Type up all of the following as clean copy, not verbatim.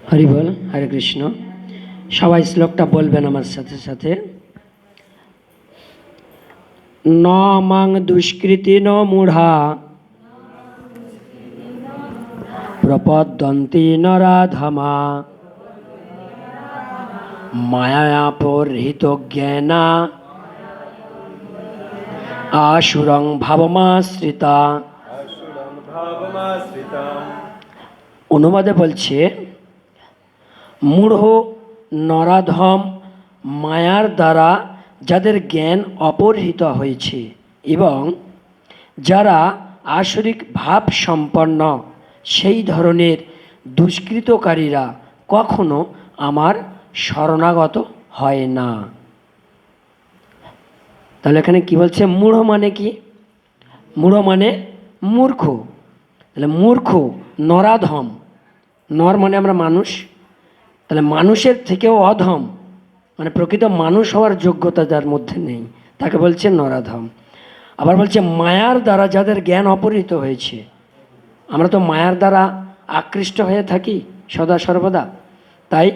হরি বল, হরে কৃষ্ণ। সবাই শ্লোকটা বলবেন আমার সাথে সাথে। ন মাং দুষ্কৃতি ন মূঢ়া প্রপদ্যন্তি নরাধমা মায়াপরিহিত জ্ঞানা আশুরং ভাবমাশ্রিতা। অনুবাদে বলছে, মূঢ় নরাধম মায়ার দ্বারা যাদের জ্ঞান অপহৃত হয়েছে এবং যারা আসরিক ভাব সম্পন্ন সেই ধরনের দুষ্কৃতকারীরা কখনো আমার শরণাগত হয় না। তাহলে এখানে কি বলছে? মূঢ় মানে কি? মূঢ় মানে মূর্খ। তাহলে মূর্খ, নরাধম, নর মানে আমরা মানুষ, তাহলে মানুষের থেকেও অধম, মানে প্রকৃত মানুষ হওয়ার যোগ্যতা যার মধ্যে নেই, তাকে বলছে নরাধম। আবার বলছে মায়ার দ্বারা যাদের জ্ঞান অপহৃত হয়েছে। আমরা তো মায়ার দ্বারা আকৃষ্ট হয়ে থাকি সদা সর্বদা, তাই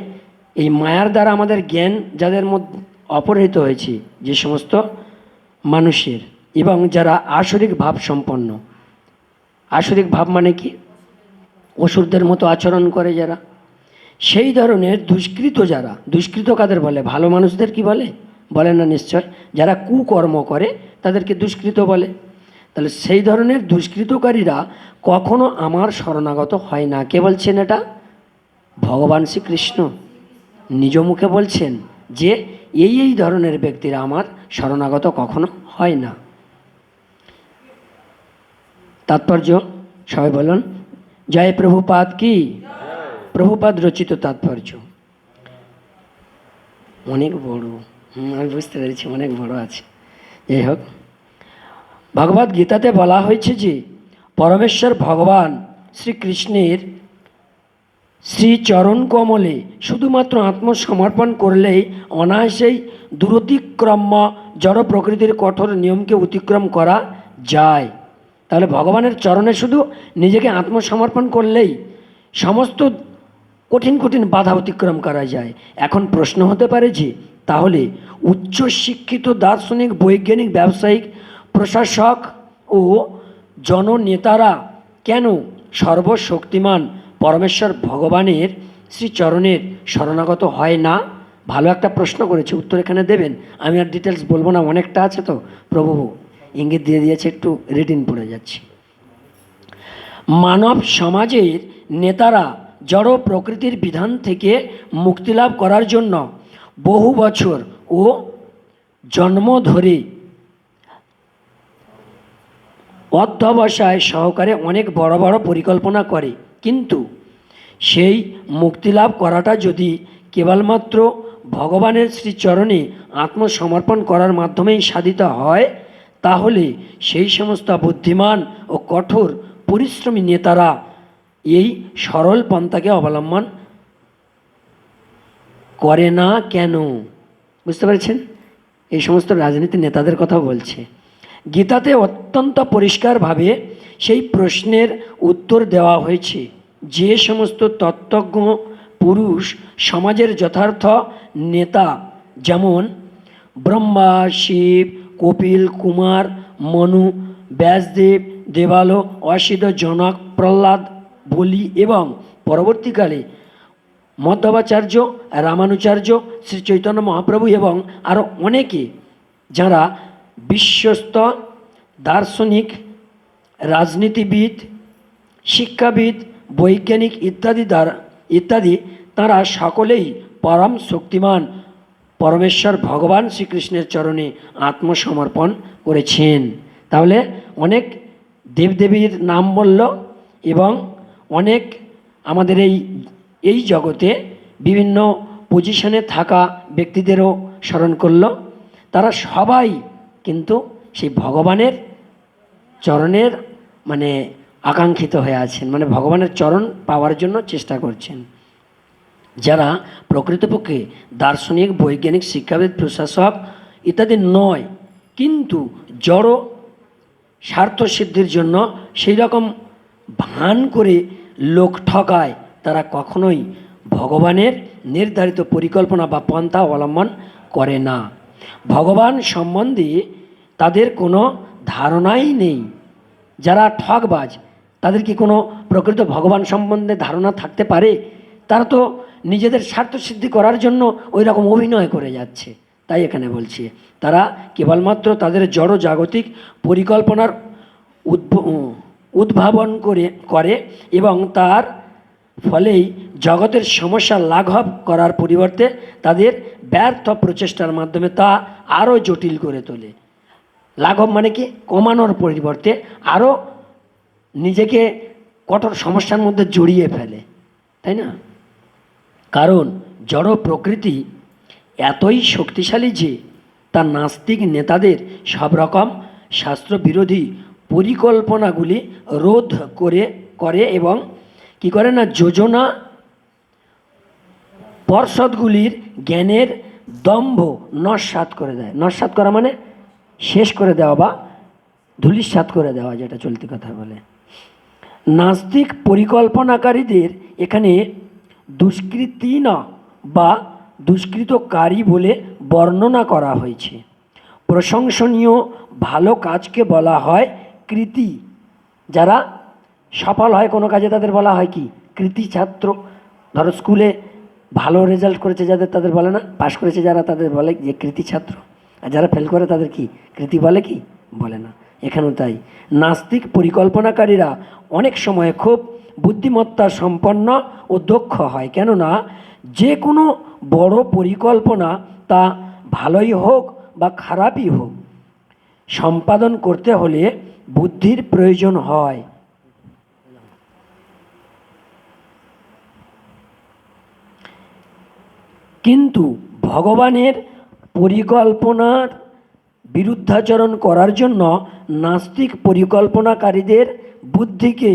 এই মায়ার দ্বারা আমাদের জ্ঞান যাদের মধ্যে অপহৃত হয়েছে, যে সমস্ত মানুষের, এবং যারা আসরিক ভাব সম্পন্ন। আসরিক ভাব মানে কি? অসুরদের মতো আচরণ করে যারা, সেই ধরনের দুষ্কৃত যারা। দুষ্কৃত কাদের বলে? ভালো মানুষদের কি বলে? বলে না নিশ্চয়। যারা কুকর্ম করে তাদেরকে দুষ্কৃত বলে। তাহলে সেই ধরনের দুষ্কৃতকারীরা কখনো আমার শরণাগত হয় না। কে বলছেন এটা? ভগবান শ্রীকৃষ্ণ নিজ মুখে বলছেন যে এই ধরনের ব্যক্তিরা আমার শরণাগত কখনো হয় না। তাৎপর্য সবাই বলুন, জয় প্রভুপাদ কি। প্রভুপাদ রচিত তাৎপর্য অনেক বড়। আমি বুঝতে পেরেছি, অনেক বড় আছে। যাই হোক, ভগবদ গীতাতে বলা হয়েছে যে পরমেশ্বর ভগবান শ্রীকৃষ্ণের শ্রীচরণ কমলে শুধুমাত্র আত্মসমর্পণ করলেই অনায়াসেই দুরতিক্রম্য জড় প্রকৃতির কঠোর নিয়মকে অতিক্রম করা যায়। তাহলে ভগবানের চরণে শুধু নিজেকে আত্মসমর্পণ করলেই সমস্ত কঠিন কঠিন বাধা অতিক্রম করা যায়। এখন প্রশ্ন হতে পারে যে তাহলে উচ্চশিক্ষিত দার্শনিক, বৈজ্ঞানিক, ব্যবসায়িক, প্রশাসক ও জননেতারা কেন সর্বশক্তিমান পরমেশ্বর ভগবানের শ্রীচরণের শরণাগত হয় না? ভালো একটা প্রশ্ন করেছে, উত্তর এখানে দেবেন। আমি আর ডিটেলস বলবো না, অনেকটা আছে তো। প্রভু ইঙ্গিত দিয়ে দিয়েছে, একটু রিটিন পড়ে যাচ্ছি। মানব সমাজের নেতারা জড় প্রকৃতির বিধান থেকে মুক্তিলাভ করার জন্য বহু বছর ও জন্ম ধরে অধ্যবসায় সহকারে অনেক বড় বড় পরিকল্পনা করে, কিন্তু সেই মুক্তিলাভ করাটা যদি কেবলমাত্র ভগবানের শ্রীচরণে আত্মসমর্পণ করার মাধ্যমেই সাধিত হয়, তাহলে সেই সমস্ত বুদ্ধিমান ও কঠোর পরিশ্রমী নেতারা এই সরল পন্থাকে অবলম্বন করে না কেন? বুঝতে পেরেছেন? এই সমস্ত রাজনীতি নেতাদের কথা বলছে। গীতাতে অত্যন্ত পরিষ্কারভাবে সেই প্রশ্নের উত্তর দেওয়া হয়েছে। যে সমস্ত তত্ত্বজ্ঞ পুরুষ সমাজের যথার্থ নেতা, যেমন ব্রহ্মা, শিব, কপিল, কুমার, মনু, ব্যাসদেব, দেবালো, অসিত, জনক, প্রহ্লাদ, বলি এবং পরবর্তীকালে মধ্বাচার্য, রামানুচার্য, শ্রী চৈতন্য মহাপ্রভু এবং আরও অনেকে, যারা বিশ্বস্ত দার্শনিক, রাজনীতিবিদ, শিক্ষাবিদ, বৈজ্ঞানিক ইত্যাদি তারা সকলেই পরম শক্তিমান পরমেশ্বর ভগবান শ্রীকৃষ্ণের চরণে আত্মসমর্পণ করেছেন। তাহলে অনেক দেবদেবীর নাম বলল এবং অনেক আমাদের এই জগতে বিভিন্ন পজিশনে থাকা ব্যক্তিদেরও স্মরণ করল। তারা সবাই কিন্তু সেই ভগবানের চরণের মানে আকাঙ্ক্ষিত হয়ে আছেন, মানে ভগবানের চরণ পাওয়ার জন্য চেষ্টা করছেন। যারা প্রকৃতপক্ষে দার্শনিক, বৈজ্ঞানিক, শিক্ষাবিদ, প্রশাসক ইত্যাদি নয়, কিন্তু জড় স্বার্থসিদ্ধির জন্য সেই রকম ভান করে লোক ঠকায় তারা কখনোই ভগবানের নির্ধারিত পরিকল্পনা বা পন্থা অবলম্বন করে না। ভগবান সম্বন্ধে তাদের কোনো ধারণাই নেই। যারা ঠকবাজ তাদের কি কোনো প্রকৃত ভগবান সম্বন্ধে ধারণা থাকতে পারে? তারা তো নিজেদের স্বার্থ সিদ্ধি করার জন্য ওই রকম অভিনয় করে যাচ্ছে। তাই এখানে বলছি তারা কেবলমাত্র তাদের জড় জাগতিক পরিকল্পনার উদ্ভাবন করে এবং তার ফলেই জগতের সমস্যা লাঘব করার পরিবর্তে তাদের ব্যর্থ প্রচেষ্টার মাধ্যমে তা আরও জটিল করে তোলে। লাঘব মানে কি? কমানোর পরিবর্তে আরও নিজেকে কঠোর সমস্যার মধ্যে জড়িয়ে ফেলে, তাই না? কারণ জড় প্রকৃতি এতই শক্তিশালী যে তা নাস্তিক নেতাদের সব রকম শাস্ত্রবিরোধী পরিকল্পনাগুলি রোধ করে এবং কি করে না, যোজনা পর্ষদগুলির জ্ঞানের দম্ভ নস্যাৎ করে দেয়। নস্যাৎ করা মানে শেষ করে দেওয়া বা ধূলিসাৎ করে দেওয়া, যেটা চলতি কথা বলে। নাস্তিক পরিকল্পনাকারীদের এখানে দুষ্কৃতী না বা দুষ্কৃতকারী বলে বর্ণনা করা হয়েছে। প্রশংসনীয় ভালো কাজকে বলা হয় কৃতী। যারা সফল হয় কোনো কাজে তাদের বলা হয় কি? কৃতী ছাত্র। ধরো স্কুলে ভালো রেজাল্ট করেছে যাদের, তাদের বলে না? পাশ করেছে যারা, তাদের বলে যে কৃতী ছাত্র। আর যারা ফেল করে তাদের কি কৃতী বলে? কি বলে না। এখানেও তাই নাস্তিক পরিকল্পনাকারীরা অনেক সময় খুব বুদ্ধিমত্তা সম্পন্ন ও দক্ষ হয়। কেননা যে কোনো বড় পরিকল্পনা তা ভালোই হোক বা খারাপই হোক সম্পাদন করতে হলে বুদ্ধির প্রয়োজন হয়। কিন্তু ভগবানের পরিকল্পনার বিরুদ্ধাচরণ করার জন্য নাস্তিক পরিকল্পনাকারীদের বুদ্ধিকে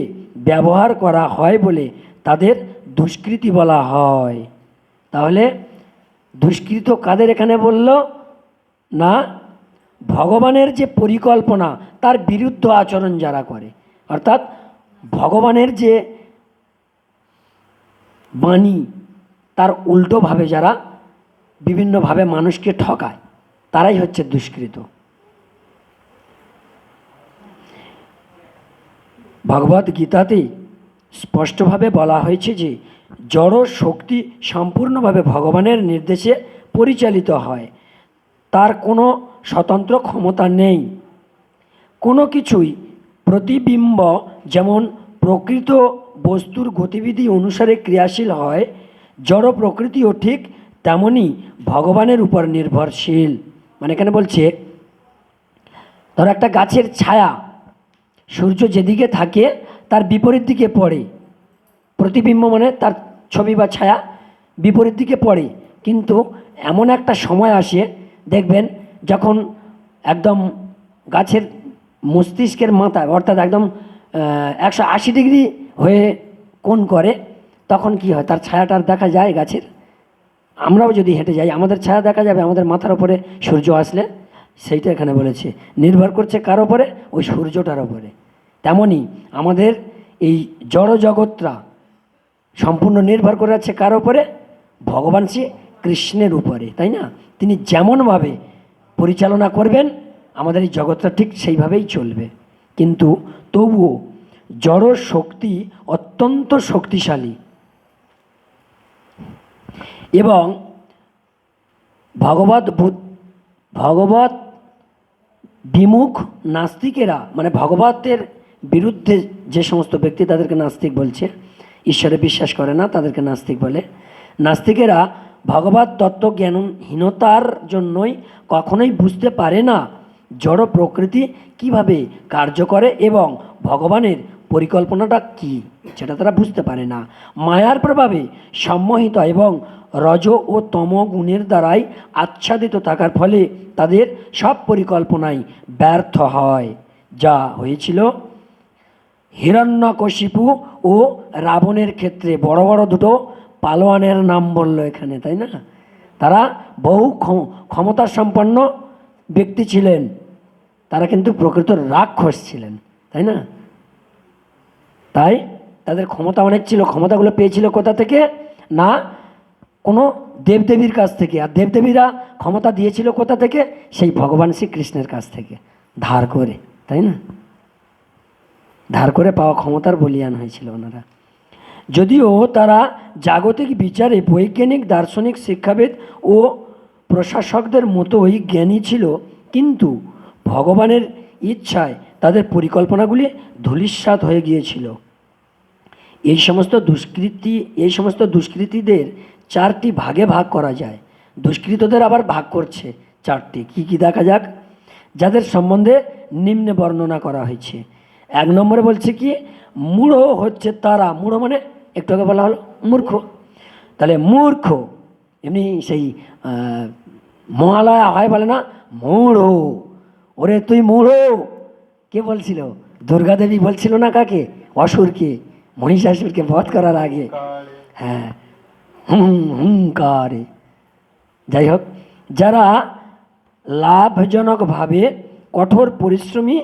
ব্যবহার করা হয় বলে তাদের দুষ্কৃতী বলা হয়। তাহলে দুষ্কৃত কাদের এখানে বলল না? ভগবানের যে পরিকল্পনা তার বিরুদ্ধ আচরণ যারা করে, অর্থাৎ ভগবানের যে বাণী তার উল্টোভাবে যারা বিভিন্নভাবে মানুষকে ঠকায়, তারাই হচ্ছে দুষ্কৃত। ভগবদ গীতাতে স্পষ্টভাবে বলা হয়েছে যে জড় শক্তি সম্পূর্ণভাবে ভগবানের নির্দেশে পরিচালিত হয়, তার কোনো স্বতন্ত্র ক্ষমতা নেই। কোনো কিছুই প্রতিবিম্ব যেমন প্রকৃত বস্তুর গতিবিধি অনুসারে ক্রিয়াশীল হয়, জড় প্রকৃতিও ঠিক তেমনই ভগবানের উপর নির্ভরশীল। মানে এখানে বলছে ধরো একটা গাছের ছায়া সূর্য যেদিকে থাকে তার বিপরীত দিকে পড়ে। প্রতিবিম্ব মানে তার ছবি বা ছায়া বিপরীত দিকে পড়ে। কিন্তু এমন একটা সময় আসে দেখবেন যখন একদম গাছের মস্তিষ্কের মাথায়, অর্থাৎ একদম 180 ডিগ্রি হয়ে কোণ করে, তখন কি হয়? তার ছায়াটার দেখা যায় গাছের। আমরাও যদি হেঁটে যাই আমাদের ছায়া দেখা যাবে আমাদের মাথার ওপরে সূর্য আসলে। সেইটা এখানে বলেছে নির্ভর করছে কার ওপরে? ওই সূর্যটার ওপরে। তেমনই আমাদের এই জড় জগৎটা সম্পূর্ণ নির্ভর করে আছে কার ওপরে? ভগবান শ্রী কৃষ্ণের উপরে, তাই না? তিনি যেমনভাবে পরিচালনা করবেন আমাদের এই জগৎটা ঠিক সেইভাবেই চলবে। কিন্তু তবুও জড় শক্তি অত্যন্ত শক্তিশালী এবং ভগবত বিমুখ নাস্তিকেরা, মানে ভগবতের বিরুদ্ধে যে সমস্ত ব্যক্তি তাদেরকে নাস্তিক বলছে, ঈশ্বরে বিশ্বাস করে না তাদেরকে নাস্তিক বলে। নাস্তিকেরা ভগবত তত্ত্বজ্ঞানহীনতার জন্যই কখনোই বুঝতে পারে না জড় প্রকৃতি কিভাবে কার্য করে এবং ভগবানের পরিকল্পনাটা কি, সেটা তারা বুঝতে পারে না। মায়ার প্রভাবে সম্মোহিত এবং রজ ও তম গুণের দ্বারাই আচ্ছাদিত থাকার ফলে তাদের সব পরিকল্পনাই ব্যর্থ হয়। যা হয়েছিল হিরণ্যকশিপু ও রাবণের ক্ষেত্রে। বড় বড় দুটো পালোয়ানের নাম বললো এখানে, তাই না? তারা বহু ক্ষমতা সম্পন্ন ব্যক্তি ছিলেন, তারা কিন্তু প্রকৃত রাক্ষস ছিলেন, তাই না? তাই তাদের ক্ষমতা অনেক ছিল, ক্ষমতাগুলো পেয়েছিল কোথা থেকে? না কোনো দেবদেবীর কাছ থেকে। আর দেবদেবীরা ক্ষমতা দিয়েছিল কোথা থেকে? সেই ভগবান শ্রীকৃষ্ণের কাছ থেকে ধার করে, তাই না? ধার করে পাওয়া ক্ষমতার বলিয়ান হয়েছিল ওনারা। যদিও তারা জাগতিক বিচারে বৈজ্ঞানিক, দার্শনিক, শিক্ষাবিদ ও প্রশাসকদের মতোই জ্ঞানী ছিল, কিন্তু ভগবানের ইচ্ছায় তাদের পরিকল্পনাগুলি ধূলিসাৎ হয়ে গিয়েছিল। এই সমস্ত দুষ্কৃতীদের চারটি ভাগে ভাগ করা যায়। দুষ্কৃতদের আবার ভাগ করছে চারটি। কি কি দেখা যাক, যাদের সম্বন্ধে নিম্নে বর্ণনা করা হয়েছে। 1 নম্বরে বলছে কি, মূঢ় হচ্ছে তারা। মূঢ় মানে একটু আগে বলা হলো মূর্খ। তাহলে মূর্খ, এমনি সেই মহালয়া হয় বলে না, মূঢ়, ওরে তুই মূঢ়। কে বলছিল? দুর্গা দেবী বলছিল না কাকে? অসুরকে, মহিষাসুরকে বধ করার আগে। হ্যাঁ, হুঙ্কারে। যাই হোক, যারা লাভজনকভাবে কঠোর পরিশ্রমী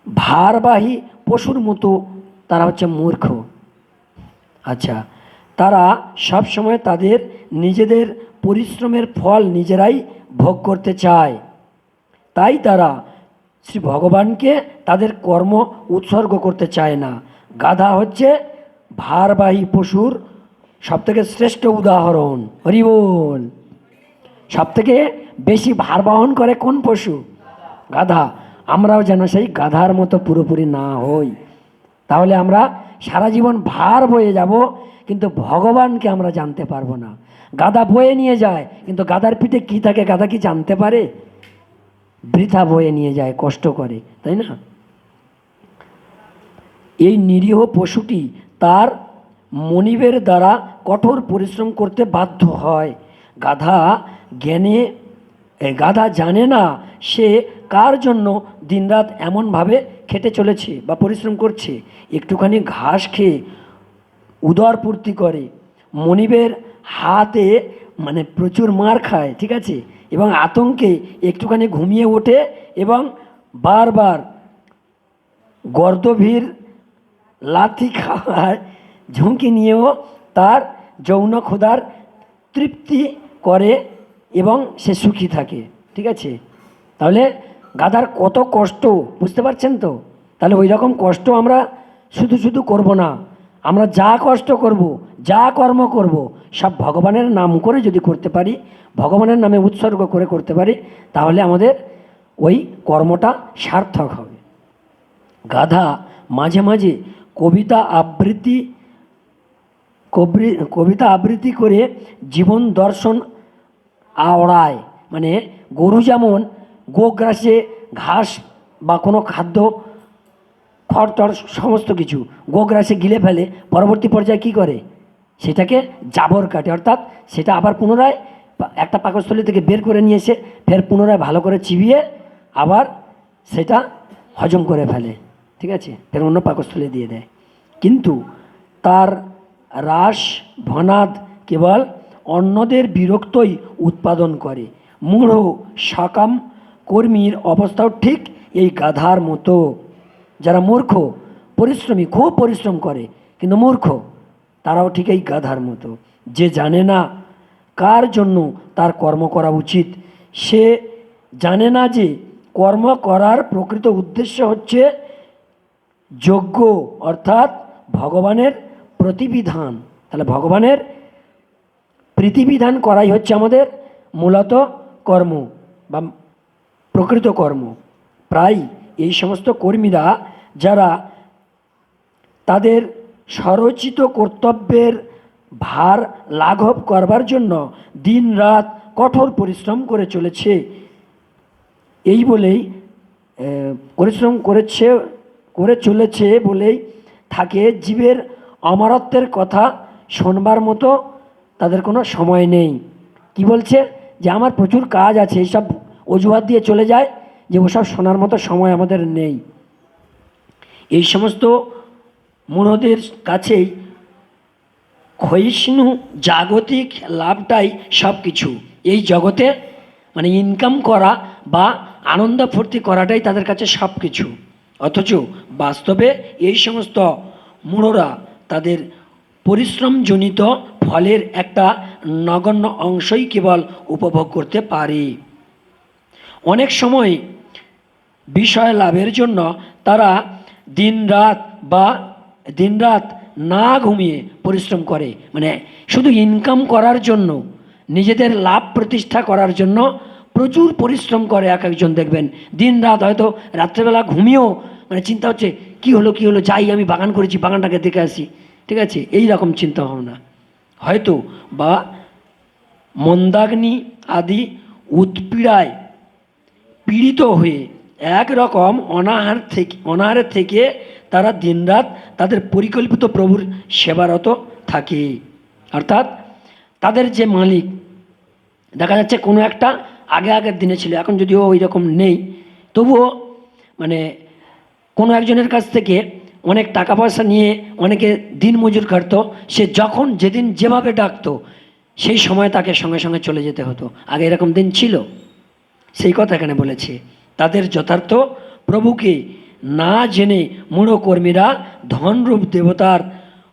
ভারবাহী পশুর মতো, তারা হচ্ছে মূর্খ। আচ্ছা, তারা সব সময় তাদের নিজেদের পরিশ্রমের ফল নিজেরাই ভোগ করতে চায়, তাই তারা শ্রী ভগবানকে তাদের কর্ম উৎসর্গ করতে চায় না। গাধা হচ্ছে ভারবাহী পশুর সবথেকে শ্রেষ্ঠ উদাহরণ। হরি বল। সবথেকে বেশি ভার বহন করে কোন পশু? গাধা। আমরাও যেন সেই গাধার মতো পুরোপুরি না হই, তাহলে আমরা সারা জীবন ভার বয়ে যাব, কিন্তু ভগবানকে আমরা জানতে পারবো না। গাধা বয়ে নিয়ে যায়, কিন্তু গাধার পিঠে কি থাকে গাধা কি জানতে পারে? বৃথা বয়ে নিয়ে যায়, কষ্ট করে, তাই না? এই নিরীহ পশুটি তার মনিবের দ্বারা কঠোর পরিশ্রম করতে বাধ্য হয়। গাধা জানে না সে কার জন্য দিনরাত এমনভাবে খেটে চলেছে বা পরিশ্রম করছে। একটুখানি ঘাস খেয়ে উদর পূর্তি করে, মনিবের হাতে মানে প্রচুর মার খায়, ঠিক আছে, এবং আতঙ্কে একটুখানি ঘুমিয়ে ওঠে এবং বারবার গর্দভীর লাথি খাওয়ার ঝুঁকি নিয়েও তার যৌন ক্ষুধার তৃপ্তি করে এবং সে সুখী থাকে, ঠিক আছে। তাহলে গাধার কত কষ্ট বুঝতে পারছেন তো? তাহলে ওই রকম কষ্ট আমরা শুধু শুধু করব না। আমরা যা কষ্ট করব, যা কর্ম করব, সব ভগবানের নাম করে যদি করতে পারি, ভগবানের নামে উৎসর্গ করে করতে পারি, তাহলে আমাদের ওই কর্মটা সার্থক হবে। গাধা মাঝে মাঝে কবিতা আবৃত্তি করে জীবন দর্শন আওড়ায়। মানে গরু যেমন গোগ্রাসে ঘাস বা কোনো খাদ্য খড়টড় সমস্ত কিছু গোগ্রাসে গিলে ফেলে, পরবর্তী পর্যায়ে কী করে? সেটাকে জাবর কাটে, অর্থাৎ সেটা আবার পুনরায় একটা পাকস্থলী থেকে বের করে নিয়ে এসে ফের পুনরায় ভালো করে চিবিয়ে আবার সেটা হজম করে ফেলে, ঠিক আছে, ফের অন্য পাকস্থলী দিয়ে দেয়। কিন্তু তার রাস ভনাদ কেবল অন্যদের বিরক্তই উৎপাদন করে। মূঢ় সকাম কর্মীর অবস্থাও ঠিক এই গাধার মতো। যারা মূর্খ পরিশ্রমী, খুব পরিশ্রম করে কিন্তু মূর্খ, তারাও ঠিক এই গাধার মতো। যে জানে না কার জন্য তার কর্ম করা উচিত, সে জানে না যে কর্ম করার প্রকৃত উদ্দেশ্য হচ্ছে যজ্ঞ, অর্থাৎ ভগবানের প্রতিবিধান। তাহলে ভগবানের প্রীতিবিধান করাই হচ্ছে আমাদের মূলত কর্ম বা প্রকৃত কর্ম। প্রায় এই সমস্ত কর্মীরা যারা তাদের স্বরচিত কর্তব্যের ভার লাঘব করবার জন্য দিন রাত কঠোর পরিশ্রম করে চলেছে, এই বলেই পরিশ্রম করে চলেছে বলেই থাকে জীবের অমরত্বের কথা শোনবার মতো তাদের কোনো সময় নেই। কি বলছে? যে আমার প্রচুর কাজ আছে, এইসব অজুহাত দিয়ে চলে যায় যে ওসব শোনার মতো সময় আমাদের নেই। এই সমস্ত মূঢ়দের কাছেই ক্ষয়িষ্ণু জাগতিক লাভটাই সব কিছু। এই জগতে মানে ইনকাম করা বা আনন্দ ফুর্তি করাটাই তাদের কাছে সব কিছু। অথচ বাস্তবে এই সমস্ত মূঢ়রা তাদের পরিশ্রমজনিত ফলের একটা নগণ্য অংশই কেবল উপভোগ করতে পারে। অনেক সময় বিষয় লাভের জন্য তারা দিনরাত না ঘুমিয়ে পরিশ্রম করে, মানে শুধু ইনকাম করার জন্য, নিজেদের লাভ প্রতিষ্ঠা করার জন্য প্রচুর পরিশ্রম করে। এক একজন দেখবেন দিনরাত, হয়তো রাত্রেবেলা ঘুমিয়েও মানে চিন্তা হচ্ছে কি হলো যাই আমি বাগান করেছি, বাগানটাকে দেখে আসি, ঠিক আছে, এই রকম চিন্তা ভাবনা হয়তো, বা মন্দাগ্নি আদি উৎপীড়ায় পীড়িত হয়ে একরকম অনাহারের থেকে তারা দিনরাত তাদের পরিকল্পিত প্রভুর সেবারত থাকে। অর্থাৎ তাদের যে মালিক, দেখা যাচ্ছে কোনো একটা আগের দিনে ছিল, এখন যদিও ওই রকম নেই, তবুও মানে কোনো একজনের কাছ থেকে অনেক টাকা পয়সা নিয়ে অনেকে দিন মজুর কাটতো, সে যখন যেদিন যেভাবে ডাকতো সেই সময় তাকে সঙ্গে সঙ্গে চলে যেতে হতো। আগে এরকম দিন ছিল, সেই কথা এখানে বলেছে। তাদের যথার্থ প্রভুকে না জেনে মূঢ় কর্মীরা ধনরূপ দেবতার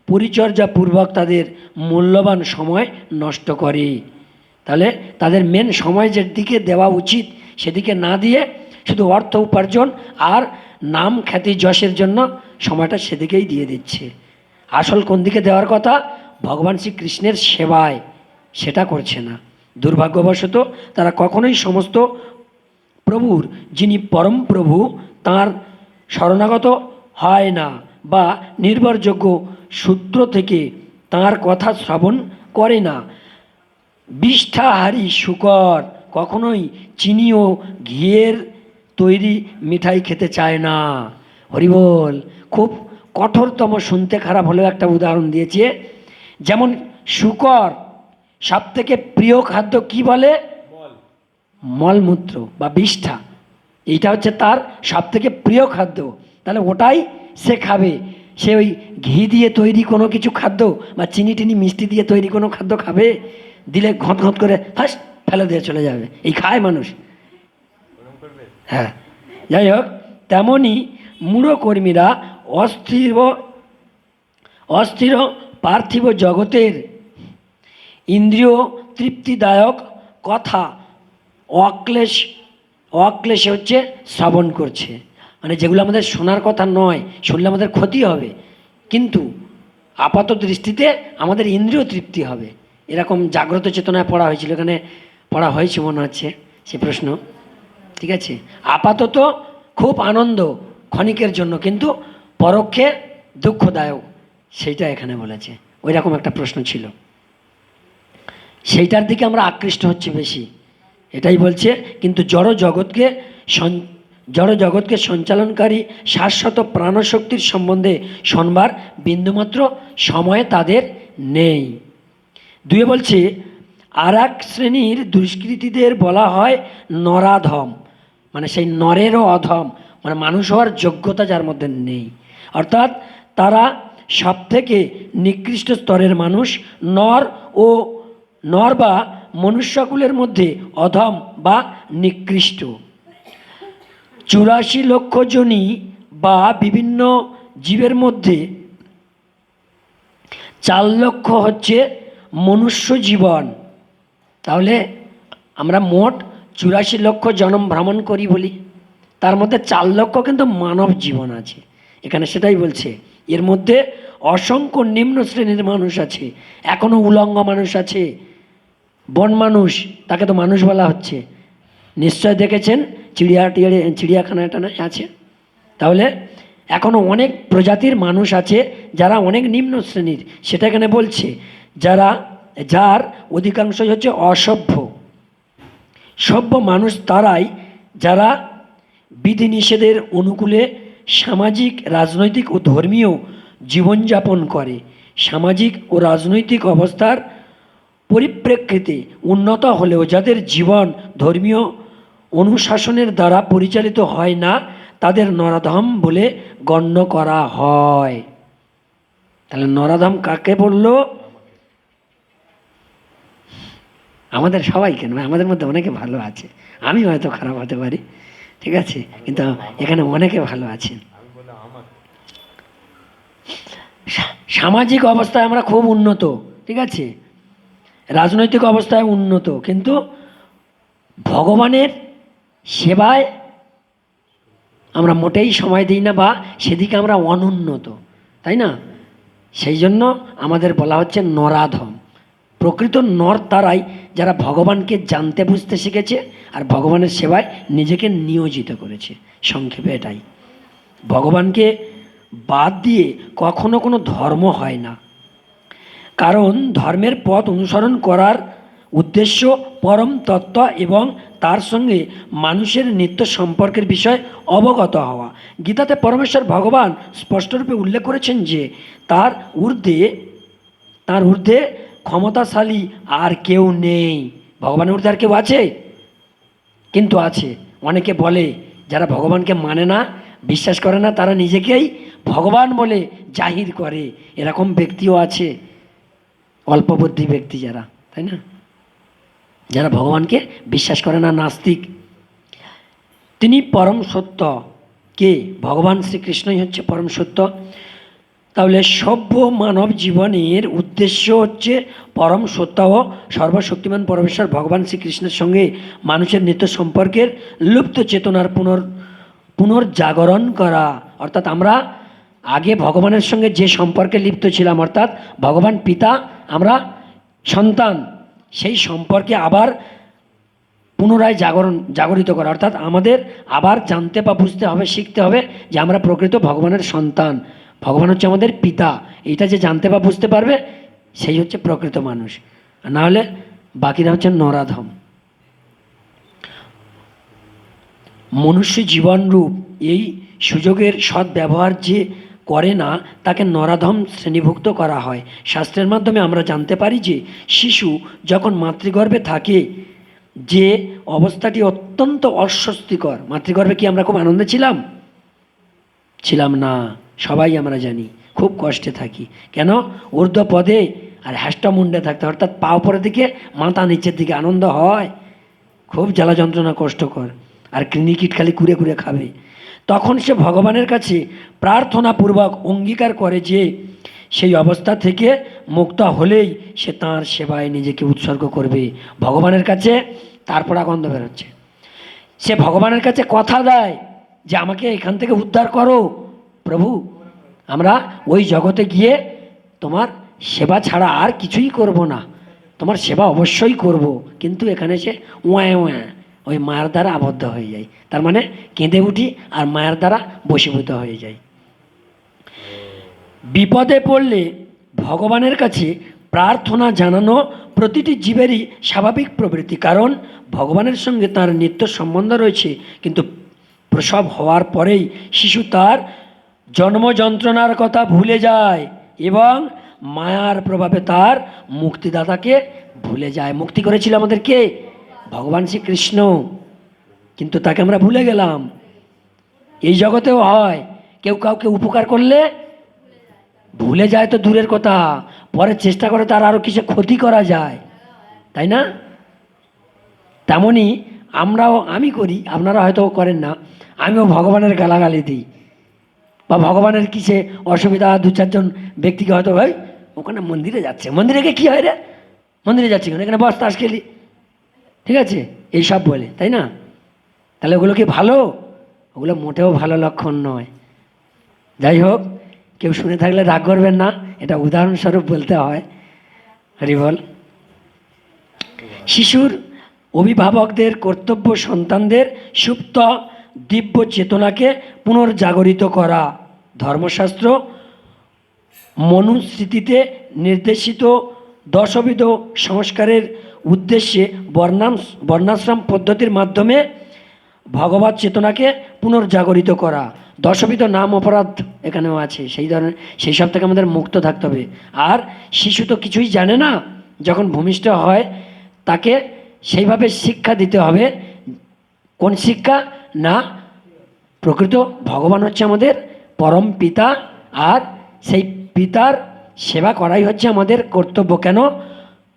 পরিচর্যাপূর্বক তাদের মূল্যবান সময় নষ্ট করে। তাহলে তাদের মেন সময় যে দিকে দেওয়া উচিত সেদিকে না দিয়ে শুধু অর্থ উপার্জন আর নাম খ্যাতি যশের জন্য সময়টা সেদিকেই দিয়ে দিচ্ছে। আসল কোন দিকে দেওয়ার কথা, ভগবান শ্রীকৃষ্ণের সেবায়, সেটা করছে না। দুর্ভাগ্যবশত তারা কখনোই সমস্ত প্রভুর, যিনি পরম প্রভু, তাঁর শরণাগত হয় না বা নির্ভরযোগ্য সূত্র থেকে তাঁর কথা শ্রবণ করে না। বিষ্ঠাহারী শূকর কখনোই চিনি ও ঘিয়ের তৈরি মিঠাই খেতে চায় না। হরিবল। খুব কঠোরতম, শুনতে খারাপ হলেও একটা উদাহরণ দিয়েছে। যেমন শূকর সব থেকে প্রিয় খাদ্য কি বলে? মলমূত্র বা বিষ্ঠা, এইটা হচ্ছে তার সব থেকে প্রিয় খাদ্য। তাহলে ওটাই সে খাবে। সে ওই ঘি দিয়ে তৈরি কোনো কিছু খাদ্য বা চিনি টিনি মিষ্টি দিয়ে তৈরি কোনো খাদ্য খাবে? দিলে ঘট ঘট করে ফার্স্ট ফেলে দিয়ে চলে যাবে। এই খায় মানুষ। হ্যাঁ, যাই হোক, তেমনই মূঢ় কর্মীরা অস্থির পার্থিব জগতের ইন্দ্রিয় তৃপ্তিদায়ক কথা অক্লেশে হচ্ছে শ্রবণ করছে। মানে যেগুলো আমাদের শোনার কথা নয়, শুনলে আমাদের ক্ষতি হবে, কিন্তু আপাত দৃষ্টিতে আমাদের ইন্দ্রিয় তৃপ্তি হবে, এরকম জাগ্রত চেতনায় পড়া হয়েছিল, এখানে পড়া হয়েছে মনে হচ্ছে সে প্রশ্ন, ঠিক আছে। আপাতত খুব আনন্দ ক্ষণিকের জন্য, কিন্তু পরোক্ষে দুঃখদায়ক, সেইটা এখানে বলেছে। ওই রকম একটা প্রশ্ন ছিল, সেইটার দিকে আমরা আকৃষ্ট হচ্ছে বেশি, এটাই বলছে। কিন্তু জড় জগৎকে সঞ্চালনকারী শাশ্বত প্রাণশক্তির সম্বন্ধে শোনবার বিন্দুমাত্র সময় তাদের নেই। দুয়ে বলছে, আর এক শ্রেণীর দুষ্কৃতীদের বলা হয় নরাধম, মানে সেই নরেরও অধম, মানে মানুষ হওয়ার যোগ্যতা যার মধ্যে নেই। অর্থাৎ তারা সব থেকে নিকৃষ্ট স্তরের মানুষ। নর বা মনুষ্যকুলের মধ্যে অধম বা নিকৃষ্ট। 84 লক্ষ জনই বা বিভিন্ন জীবের মধ্যে 4 লক্ষ হচ্ছে মনুষ্য জীবন। তাহলে আমরা মোট 84 লক্ষ জন্ম ভ্রমণ করি বলি, তার মধ্যে 4 লক্ষ কিন্তু মানব জীবন আছে। এখানে সেটাই বলছে, এর মধ্যে অসংখ্য নিম্ন শ্রেণীর মানুষ আছে, এখনও উলঙ্গ মানুষ আছে, বন মানুষ, তাকে তো মানুষ বলা হচ্ছে। নিশ্চয় দেখেছেন চিড়িয়াখানাটা না আছে, তাহলে এখনও অনেক প্রজাতির মানুষ আছে যারা অনেক নিম্ন শ্রেণীর, সেটা এখানে বলছে। যার অধিকাংশই হচ্ছে অসভ্য। সভ্য মানুষ তারাই যারা বিধিনিষেধের অনুকূলে সামাজিক, রাজনৈতিক ও ধর্মীয় জীবনযাপন করে। সামাজিক ও রাজনৈতিক অবস্থার পরিপ্রেক্ষিতে উন্নত হলেও যাদের জীবন ধর্মীয় অনুশাসনের দ্বারা পরিচালিত হয় না, তাদের নরাধম বলে গণ্য করা হয়। তাহলে নরাধম কাকে বলল? আমাদের সবাইকে নয়, আমাদের মধ্যে অনেকে ভালো আছে, আমি হয়তো খারাপ হতে পারি, ঠিক আছে, কিন্তু এখানে অনেকে ভালো আছেন। সামাজিক অবস্থায় আমরা খুব উন্নত, ঠিক আছে, রাজনৈতিক অবস্থায় উন্নত, কিন্তু ভগবানের সেবায় আমরা মোটেই সময় দিই না, বা সেদিকে আমরা অনুন্নত, তাই না? সেই জন্য আমাদের বলা হচ্ছে নরাধম। প্রকৃত নর তারাই যারা ভগবানকে জানতে বুঝতে শিখেছে আর ভগবানের সেবায় নিজেকে নিয়োজিত করেছে। সংক্ষেপে এটাই। ভগবানকে বাদ দিয়ে কখনো কোনো ধর্ম হয় না, কারণ ধর্মের পথ অনুসরণ করার উদ্দেশ্য পরম তত্ত্ব এবং তার সঙ্গে মানুষের নিত্য সম্পর্কের বিষয় অবগত হওয়া। গীতাতে পরমেশ্বর ভগবান স্পষ্টরূপে উল্লেখ করেছেন যে তার ঊর্ধ্বে ক্ষমতাশালী আর কেউ নেই। ভগবানের ঊর্ধ্বে আর কেউ আছে? কিন্তু আছে। অনেকে বলে, যারা ভগবানকে মানে না, বিশ্বাস করে না, তারা নিজেকেই ভগবান বলে জাহির করে। এরকম ব্যক্তিও আছে, অল্পবুদ্ধি ব্যক্তি যারা, তাই না, যারা ভগবানকে বিশ্বাস করে না, নাস্তিক। তিনি পরম সত্য। কে? ভগবান শ্রীকৃষ্ণই হচ্ছে পরম সত্য। তাহলে সভ্য মানব জীবনের উদ্দেশ্য হচ্ছে পরম সত্য ও সর্বশক্তিমান পরমেশ্বর ভগবান শ্রীকৃষ্ণের সঙ্গে মানুষের নিত্য সম্পর্কের লুপ্ত চেতনার পুনর্জাগরণ করা। অর্থাৎ আমরা আগে ভগবানের সঙ্গে যে সম্পর্কে লিপ্ত ছিলাম, অর্থাৎ ভগবান পিতা, আমরা সন্তান, সেই সম্পর্কে আবার পুনরায় জাগরিত করা। অর্থাৎ আমাদের আবার জানতে বা বুঝতে হবে, শিখতে হবে যে আমরা প্রকৃত ভগবানের সন্তান, ভগবান হচ্ছে আমাদের পিতা। এইটা যে জানতে বা বুঝতে পারবে, সেই হচ্ছে প্রকৃত মানুষ। না হলে বাকিরা হচ্ছে নরাধম। মনুষ্য জীবনরূপ এই সুযোগের সদ্ব্যবহার যে করে না, তাকে নরাধম শ্রেণীভুক্ত করা হয়। শাস্ত্রের মাধ্যমে আমরা জানতে পারি যে শিশু যখন মাতৃগর্ভে থাকে, যে অবস্থাটি অত্যন্ত অস্বস্তিকর। মাতৃগর্ভে কি আমরা খুব আনন্দে ছিলাম না? সবাই আমরা জানি খুব কষ্টে থাকি। কেন? ঊর্ধ্ব পদে আর হ্যাষ্টমুন্ডে থাকতে, অর্থাৎ পা উপরের দিকে মাথা নিচের দিকে আনন্দ হয়, খুব জ্বালা যন্ত্রণা, কষ্টকর। আর ক্রিনিকিট খালি কুড়ে কুড়ে খাবে। তখন সে ভগবানের কাছে প্রার্থনাপূর্বক অঙ্গীকার করে যে সেই অবস্থা থেকে মুক্ত হলেই সে তাঁর সেবায় নিজেকে উৎসর্গ করবে ভগবানের কাছে। তারপর গন্ধ বেরোচ্ছে, সে ভগবানের কাছে কথা দেয় যে আমাকে এখান থেকে উদ্ধার করো প্রভু, আমরা ওই জগতে গিয়ে তোমার সেবা ছাড়া আর কিছুই করব না, তোমার সেবা অবশ্যই করব। কিন্তু এখানে সে ওই মায়ের দ্বারা আবদ্ধ হয়ে যায়। তার মানে কেঁদে উঠি আর মায়ের দ্বারা বশীভূত হয়ে যায়। বিপদে পড়লে ভগবানের কাছে প্রার্থনা জানানো প্রতিটি জীবেরই স্বাভাবিক প্রবৃত্তি, কারণ ভগবানের সঙ্গে তার নিত্য সম্বন্ধ রয়েছে। কিন্তু প্রসব হওয়ার পরেই শিশু তার জন্ম যন্ত্রণার কথা ভুলে যায় এবং মায়ার প্রভাবে তার মুক্তিদাতাকে ভুলে যায়। মুক্তি করেছিল আমাদেরকে ভগবান শ্রীকৃষ্ণ, কিন্তু তাকে আমরা ভুলে গেলাম। এই জগতেও হয়, কেউ কাউকে উপকার করলে ভুলে যায় তো দূরের কথা, পরে চেষ্টা করে তার আরও কিছু ক্ষতি করা যায়, তাই না? তেমনই আমি করি, আপনারা হয়তো করেন না। আমিও ভগবানের গালাগালি দিই, বা ভগবানের কিসে অসুবিধা, দু চারজন ব্যক্তিকে হয়তো ভাই ওখানে মন্দিরে যাচ্ছে, মন্দিরে গিয়ে কী হয় রে, মন্দিরে যাচ্ছি কেন, এখানে বস তাস খেলি, ঠিক আছে, এইসব বলে, তাই না? তাহলে ওগুলো কি ভালো? ওগুলো মোটেও ভালো লক্ষণ নয়। যাই হোক, কেউ শুনে থাকলে রাগ করবেন না, এটা উদাহরণস্বরূপ বলতে হয়। হরি বল। শিশুর অভিভাবকদের কর্তব্য সন্তানদের সুপ্ত দিব্য চেতনাকে পুনর্জাগরিত করা। ধর্মশাস্ত্র মনুস্মৃতিতে নির্দেশিত দশবিধ সংস্কারের উদ্দেশ্যে বর্ণাশ্রম পদ্ধতির মাধ্যমে ভগবত চেতনাকে পুনর্জাগরিত করা। দশবিধ নাম অপরাধ এখানেও আছে, সেই সব থেকে আমাদের মুক্ত থাকতে হবে। আর শিশু তো কিছুই জানে না, যখন ভূমিষ্ঠ হয় তাকে সেইভাবে শিক্ষা দিতে হবে। কোন শিক্ষা? না, প্রকৃত ভগবান হচ্ছে আমাদের পরম পিতা, আর সেই পিতার সেবা করাই হচ্ছে আমাদের কর্তব্য। কেন?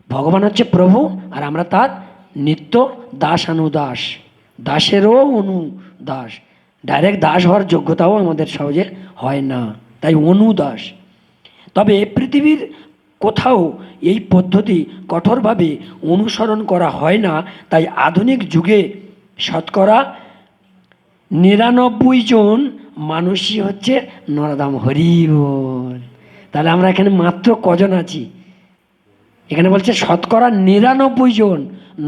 ভগবান হচ্ছে প্রভু, আর আমরা তার নিত্য দাসানুদাস, দাসেরও অনুদাস। ডাইরেক্ট দাস হওয়ার যোগ্যতাও আমাদের সহজে হয় না, তাই অনুদাস। তবে পৃথিবীর কোথাও এই পদ্ধতি কঠোরভাবে অনুসরণ করা হয় না, তাই আধুনিক যুগে শতকরা ৯৯ জন মানুষই হচ্ছে নরাধাম। হরি বল। তাহলে আমরা এখানে মাত্র কজন আছি? এখানে বলছে শতকরা ৯৯ জন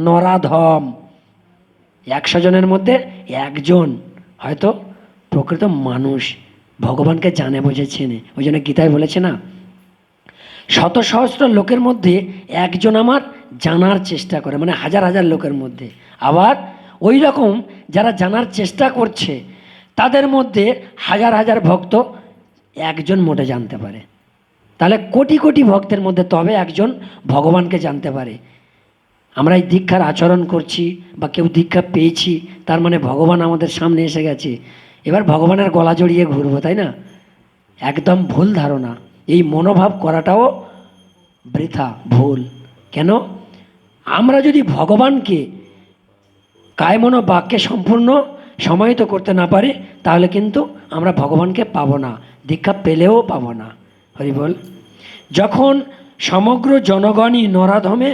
নরাধম। ১০০ জনের মধ্যে একজন হয়তো প্রকৃত মানুষ, ভগবানকে জানে বুঝে চেনে। ওই জন্য গীতায় বলেছে না, শত সহস্র লোকের মধ্যে একজন আমার জানার চেষ্টা করে, মানে হাজার হাজার লোকের মধ্যে। আবার ওই রকম যারা জানার চেষ্টা করছে তাদের মধ্যে হাজার হাজার ভক্ত একজন মোটে জানতে পারে। তাহলে কোটি কোটি ভক্তের মধ্যে তবে একজন ভগবানকে জানতে পারে। আমরা এই দীক্ষার আচরণ করছি বা কেউ দীক্ষা পেয়েছি, তার মানে ভগবান আমাদের সামনে এসে গেছে, এবার ভগবানের গলা জড়িয়ে ঘুরবো, তাই না? একদম ভুল ধারণা। এই মনোভাব করাটাও বৃথা, ভুল। কেন? আমরা যদি ভগবানকে কায় মনো বাক্যে সম্পূর্ণ সমাহিত করতে না পারি, তাহলে কিন্তু আমরা ভগবানকে পাবো না, দীক্ষা পেলেও পাবো না। হরি বল। যখন সমগ্র জনগণই নরাধমে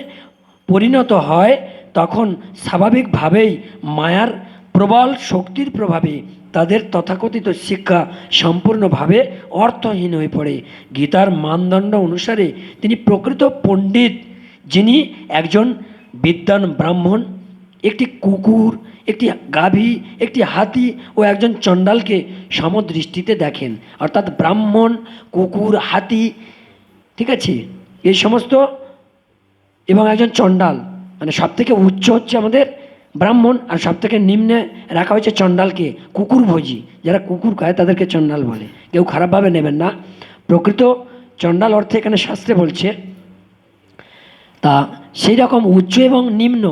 পরিণত হয়, তখন স্বাভাবিকভাবেই মায়ার প্রবল শক্তির প্রভাবে তাদের তথাকথিত শিক্ষা সম্পূর্ণভাবে অর্থহীন হয়ে পড়ে। গীতার মানদণ্ড অনুসারে তিনি প্রকৃত পণ্ডিত, যিনি একজন বিদ্বান ব্রাহ্মণ, একটি কুকুর, একটি গাভী, একটি হাতি ও একজন চণ্ডালকে সমদৃষ্টিতে দেখেন। অর্থাৎ ব্রাহ্মণ, কুকুর, হাতি, ঠিক আছে, এই সমস্ত, এবং একজন চণ্ডাল, মানে সব থেকে উচ্চ হচ্ছে আমাদের ব্রাহ্মণ, আর সব থেকে নিম্নে রাখা হয়েছে চণ্ডালকে। কুকুর ভোজি, যারা কুকুর খায় তাদেরকে চণ্ডাল বলে, কেউ খারাপভাবে নেবেন না। প্রকৃত চণ্ডাল অর্থে এখানে শাস্ত্রে বলছে। তা সেই রকম উচ্চ এবং নিম্ন